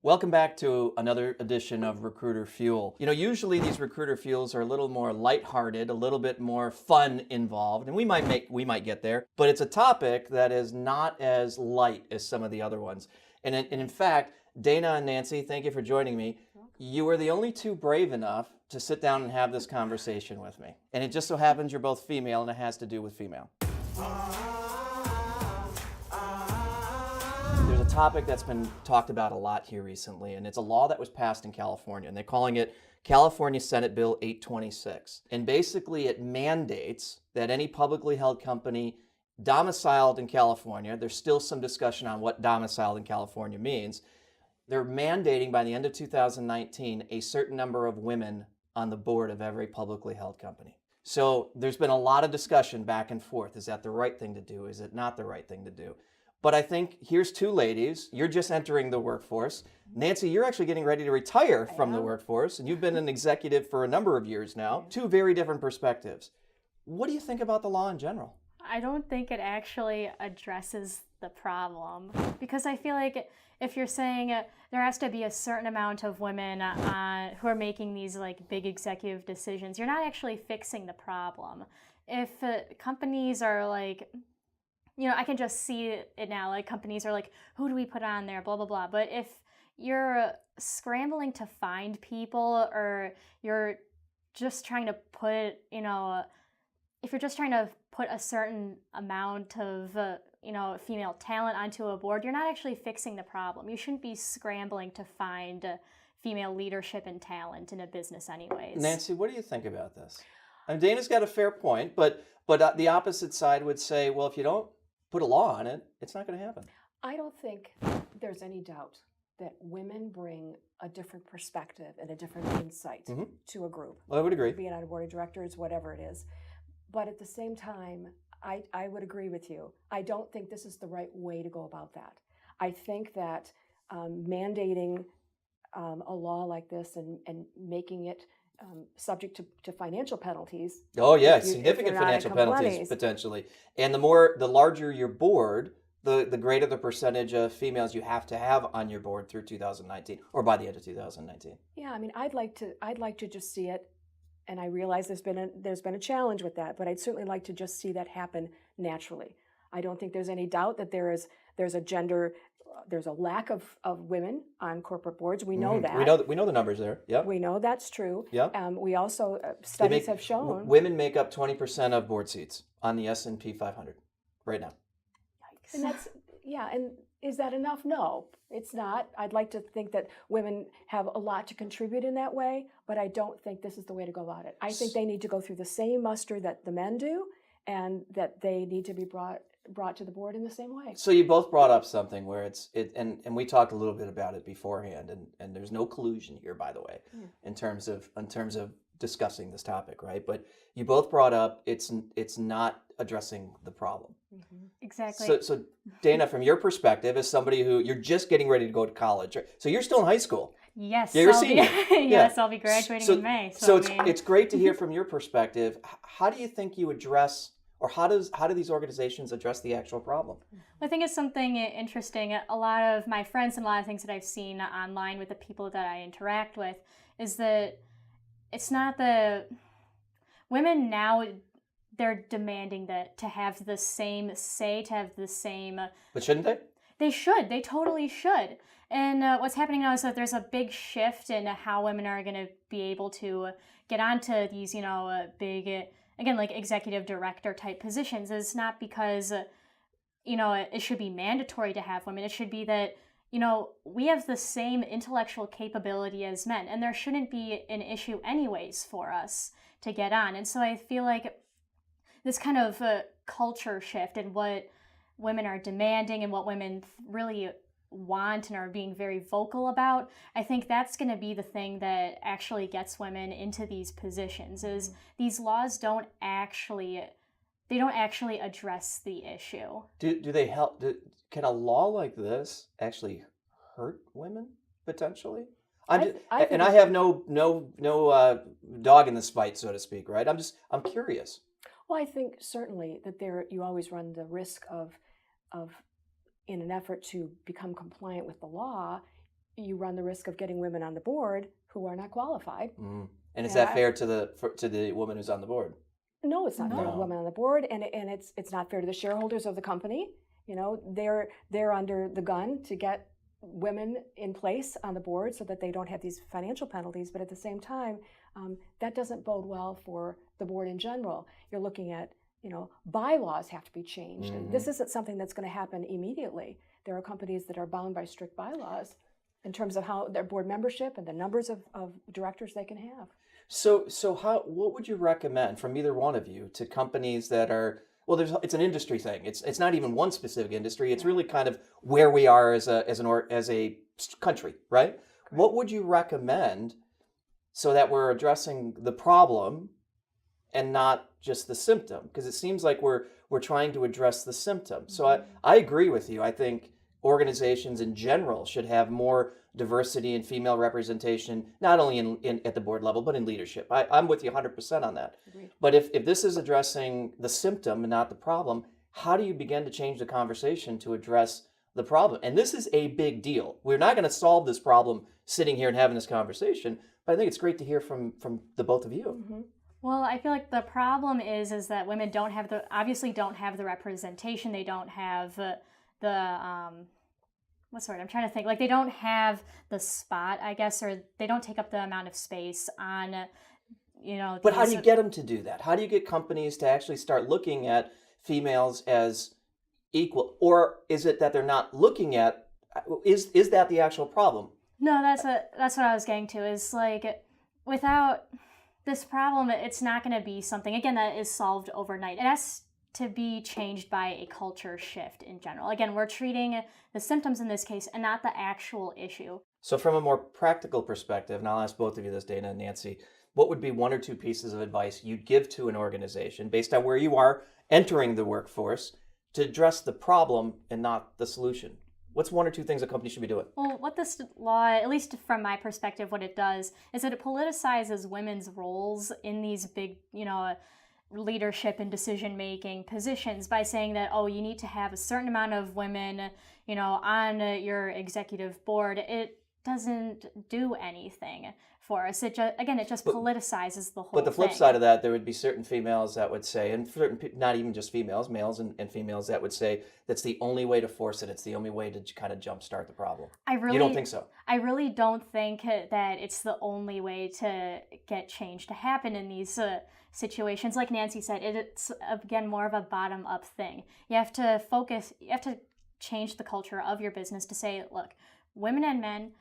Welcome back to another edition of Recruiter Fuel. Usually these Recruiter Fuels are a little more lighthearted, a little bit more fun involved, and we might get there, but it's a topic that is not as light as some of the other ones. And in fact, Dana and Nancy, thank you for joining me. You were the only two brave enough to sit down and have this conversation with me. And it just so happens you're both female, and it has to do with female. There's a topic that's been talked about a lot here recently, and it's a law that was passed in California, and they're calling it California Senate Bill 826. And basically it mandates that any publicly held company domiciled in California, there's still some discussion on what domiciled in California means, they're mandating by the end of 2019 a certain number of women on the board of every publicly held company. So there's been a lot of discussion back and forth. Is that the right thing to do? Is it not the right thing to do? But I think here's two ladies. You're just entering the workforce. Nancy, you're actually getting ready to retire from the workforce, and you've been an executive for a number of years now. Two very different perspectives. What do you think about the law in general? I don't think it actually addresses the problem, because I feel like if you're saying there has to be a certain amount of women who are making these like big executive decisions, you're not actually fixing the problem. If companies are like, I can just see it now, like companies are like, who do we put on there, blah, blah, blah. But if you're scrambling to find people, or you're just trying to put, if you're just trying to put a certain amount of, female talent onto a board, you're not actually fixing the problem. You shouldn't be scrambling to find female leadership and talent in a business anyways. Nancy, what do you think about this? And Dana's got a fair point, but the opposite side would say, well, if you don't put a law on it, it's not going to happen. I don't think there's any doubt that women bring a different perspective and a different insight to a group. Well, I would agree. Be it on a board of directors, whatever it is. But at the same time, I would agree with you. I don't think this is the right way to go about that. I think that mandating a law like this and making it subject to financial penalties. Oh yeah, significant financial penalties potentially. And the larger your board, the greater the percentage of females you have to have on your board through 2019, or by the end of 2019. Yeah, I mean, I'd like to just see it, and I realize there's been a challenge with that, but I'd certainly like to just see that happen naturally. I don't think there's any doubt that there's a lack of women on corporate boards. We know that. We know the numbers there. Yeah. We know that's true. Yeah. We also studies have shown women make up 20% of board seats on the S&P 500 right now. Yikes. And that's and is that enough? No, it's not. I'd like to think that women have a lot to contribute in that way, but I don't think this is the way to go about it. I think they need to go through the same muster that the men do, and that they need to be brought to the board in the same way. So you both brought up something where and we talked a little bit about it beforehand, and there's no collusion here, by the way, in terms of discussing this topic, right? But you both brought up it's not addressing the problem. Exactly. So Dana, from your perspective, as somebody who you're just getting ready to go to college, right? So you're still in high school. Yes. You're a senior. Yes, I'll be graduating in May. So it's great to hear from your perspective. How do you think you address, or how do these organizations address the actual problem? I think it's something interesting. A lot of my friends and a lot of things that I've seen online with the people that I interact with is that it's not the women now. They're demanding that to have the same say, to have the same. But shouldn't they? They should. They totally should. And what's happening now is that there's a big shift in how women are going to be able to get onto these, big, again, like executive director type positions. It's not because, it should be mandatory to have women. It should be that, we have the same intellectual capability as men, and there shouldn't be an issue anyways for us to get on. And so I feel like this kind of culture shift and what women are demanding and what women really want and are being very vocal about, I think that's going to be the thing that actually gets women into these positions. Is these laws don't actually address the issue. Do they help? Can a law like this actually hurt women potentially? I have no dog in this fight, so to speak, right? I'm curious. Well, I think certainly that you always run the risk of in an effort to become compliant with the law, you run the risk of getting women on the board who are not qualified. Mm. And is Yeah, that fair to the woman who's on the board? No, it's not fair to No. the women on the board, and it's not fair to the shareholders of the company. You know, they're under the gun to get women in place on the board so that they don't have these financial penalties. But at the same time, that doesn't bode well for the board in general. You're looking at, you know, bylaws have to be changed, and this isn't something that's going to happen immediately. There are companies that are bound by strict bylaws in terms of how their board membership and the numbers of directors they can have. So what would you recommend from either one of you to companies that are, well, it's an industry thing. It's not even one specific industry. It's really kind of where we are as a country, right? What would you recommend so that we're addressing the problem and not just the symptom? Because it seems like we're trying to address the symptom. So I agree with you. I think organizations in general should have more diversity and female representation, not only in at the board level, but in leadership. I'm with you 100% on that. Agreed. But if this is addressing the symptom and not the problem, how do you begin to change the conversation to address the problem? And this is a big deal. We're not going to solve this problem sitting here and having this conversation, but I think it's great to hear from the both of you. Mm-hmm. Well, I feel like the problem is that women obviously don't have the representation. They don't have the what's the word? I'm trying to think. Like, they don't have the spot, I guess, or they don't take up the amount of space on, you know. But how do you get them to do that? How do you get companies to actually start looking at females as equal? Or is it that they're not looking at, is that the actual problem? No, that's what I was getting to, is like, without this problem, it's not going to be something, again, that is solved overnight. It has to be changed by a culture shift in general. Again, we're treating the symptoms in this case and not the actual issue. So from a more practical perspective, and I'll ask both of you this, Dana and Nancy, what would be one or two pieces of advice you'd give to an organization based on where you are entering the workforce to address the problem and not the solution? What's one or two things a company should be doing? Well, what this law, at least from my perspective, what it does is that it politicizes women's roles in these big, you know, leadership and decision-making positions by saying that, oh, you need to have a certain amount of women, you know, on your executive board. It doesn't do anything for us. It just politicizes the whole thing. But the flip side of that, there would be certain females that would say, and not even just females, males and females that would say that's the only way to force it. It's the only way to kind of jumpstart the problem. You don't think so? I really don't think that it's the only way to get change to happen in these situations. Like Nancy said, it's again more of a bottom-up thing. You have to change the culture of your business to say, look, women and men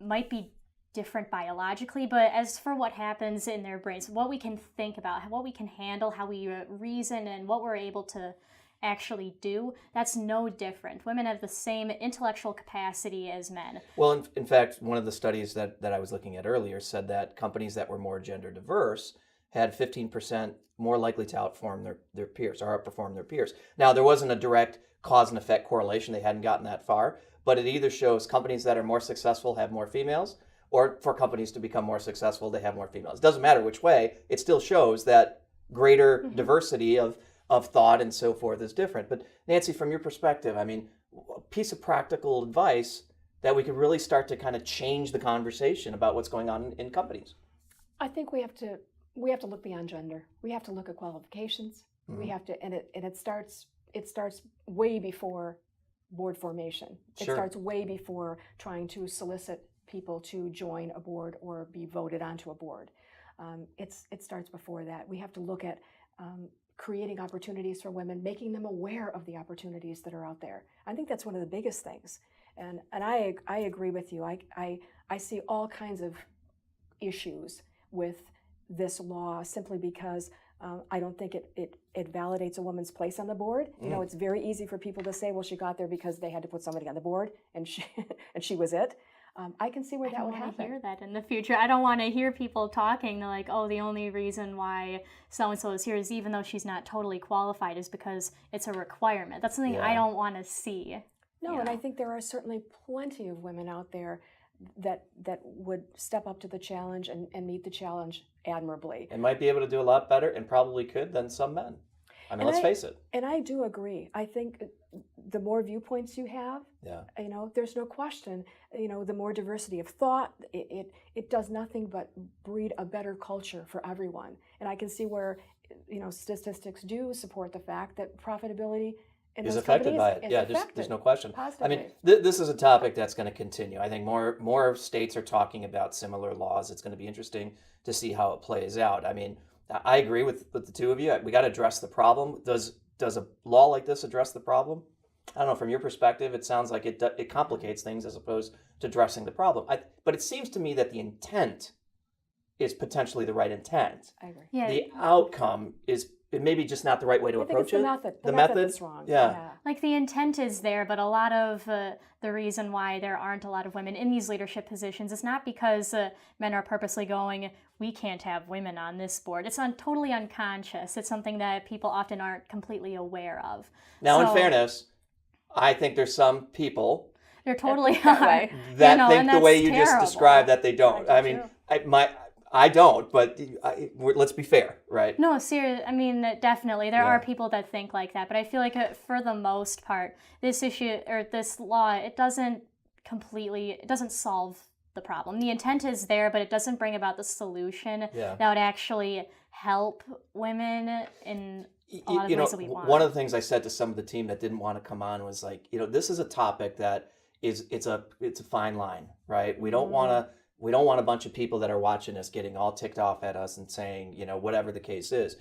might be different biologically, but as for what happens in their brains, what we can think about, what we can handle, how we reason, and what we're able to actually do, that's no different. Women have the same intellectual capacity as men. Well, in fact, one of the studies that I was looking at earlier said that companies that were more gender diverse had 15% more likely to outperform their peers or outperform their peers. Now, there wasn't a direct cause and effect correlation. They hadn't gotten that far, but it either shows companies that are more successful have more females, or for companies to become more successful, they have more females. It doesn't matter which way, it still shows that greater diversity of thought and so forth is different. But Nancy, from your perspective, I mean, a piece of practical advice that we could really start to kind of change the conversation about what's going on in companies. I think we have to look beyond gender. We have to look at qualifications. We have to, and it starts way before board formation. It Sure. starts way before trying to solicit people to join a board or be voted onto a board. It starts before that. We have to look at creating opportunities for women, making them aware of the opportunities that are out there. I think that's one of the biggest things. And I agree with you. I see all kinds of issues with this law simply because I don't think it validates a woman's place on the board. You know, it's very easy for people to say, well, she got there because they had to put somebody on the board and she was it. I can see where that would happen. I don't want to hear that in the future. I don't want to hear people talking like, oh, the only reason why so-and-so is here is even though she's not totally qualified is because it's a requirement. That's something I don't want to see. No, and I think there are certainly plenty of women out there that would step up to the challenge and meet the challenge admirably. And might be able to do a lot better and probably could than some men. I mean, And let's face it. And I do agree. I think the more viewpoints you have, Yeah. there's no question, the more diversity of thought, it does nothing but breed a better culture for everyone. And I can see where, statistics do support the fact that profitability in Is those affected companies by it. is Yeah, affected there's no question. I positively. mean, this is a topic that's going to continue. I think more states are talking about similar laws. It's going to be interesting to see how it plays out. I mean, I agree with the two of you. We got to address the problem. Does a law like this address the problem? I don't know. From your perspective, it sounds like it complicates things as opposed to addressing the problem. But it seems to me that the intent is potentially the right intent. I agree. Yeah. The outcome is maybe just not the right way to I think approach it's the it. method. The method method? is wrong. Yeah. Like the intent is there, but a lot of the reason why there aren't a lot of women in these leadership positions is not because men are purposely going, we can't have women on this board. It's totally unconscious. It's something that people often aren't completely aware of. Now, in So, fairness, I think there's some people they're totally that are. way. that think and the way that's you just terrible. described that they don't. I I do mean, too. I don't, but let's be fair, right? No, seriously. I mean, definitely, there Yeah. are people that think like that, but I feel like for the most part, this issue or this law, it doesn't solve the problem. The intent is there, but it doesn't bring about the solution Yeah. that would actually help women in a lot of ways that we want. One of the things I said to some of the team that didn't want to come on was like, this is a topic that it's a fine line, right? We don't want a bunch of people that are watching us getting all ticked off at us and saying, whatever the case is.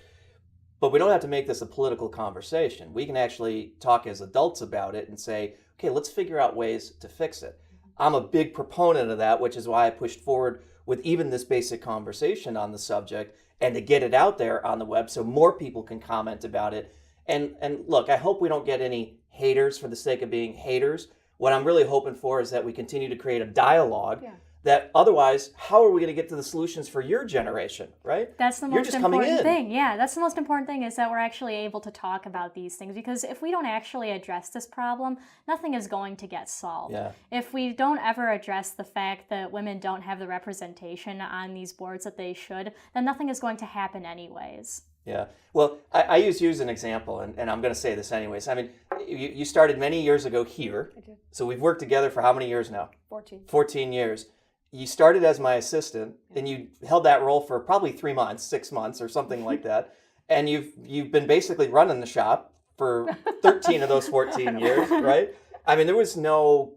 But we don't have to make this a political conversation. We can actually talk as adults about it and say, okay, let's figure out ways to fix it. I'm a big proponent of that, which is why I pushed forward with even this basic conversation on the subject and to get it out there on the web so more people can comment about it. And look, I hope we don't get any haters for the sake of being haters. What I'm really hoping for is that we continue to create a dialogue Yeah. that otherwise, how are we going to get to the solutions for your generation, right? That's the You're most just coming important in. thing. Yeah, that's the most important thing is that we're actually able to talk about these things because if we don't actually address this problem, nothing is going to get solved. Yeah. If we don't ever address the fact that women don't have the representation on these boards that they should, then nothing is going to happen anyways. Yeah. Well, I use you as an example, and I'm going to say this anyways. I mean, you started many years ago here. I did. So we've worked together for how many years now? 14. 14 years. You started as my assistant, and you held that role for probably 3 months, 6 months, or something like that. And you've been basically running the shop for 13 of those 14 years, right? I mean, there was no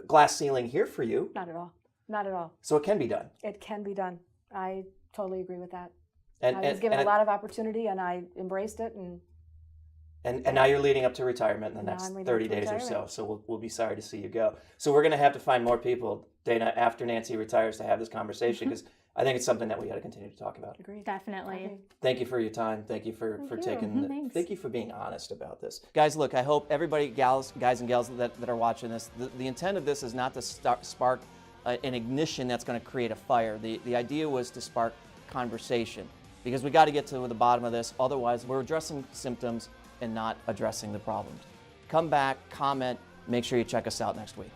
glass ceiling here for you, Not at all. Not at all. so it can be done. It can be done. I totally agree with that. And I was given a lot of opportunity, and I embraced it. And now you're leading up to retirement in the Now next I'm leading 30 up to days or so. retirement. So we'll be sorry to see you go. So we're going to have to find more people, Dana, after Nancy retires to have this conversation because I think it's something that we got to continue to talk about. Agreed. Definitely. Okay. Thank you for your time. Thank you for Thank you. taking. Thanks. Thank you for being honest about this, guys. Look, I hope everybody, guys and gals that are watching this, the intent of this is not to spark an ignition that's going to create a fire. The idea was to spark conversation because we got to get to the bottom of this. Otherwise, we're addressing symptoms and not addressing the problems. Come back, comment. Make sure you check us out next week.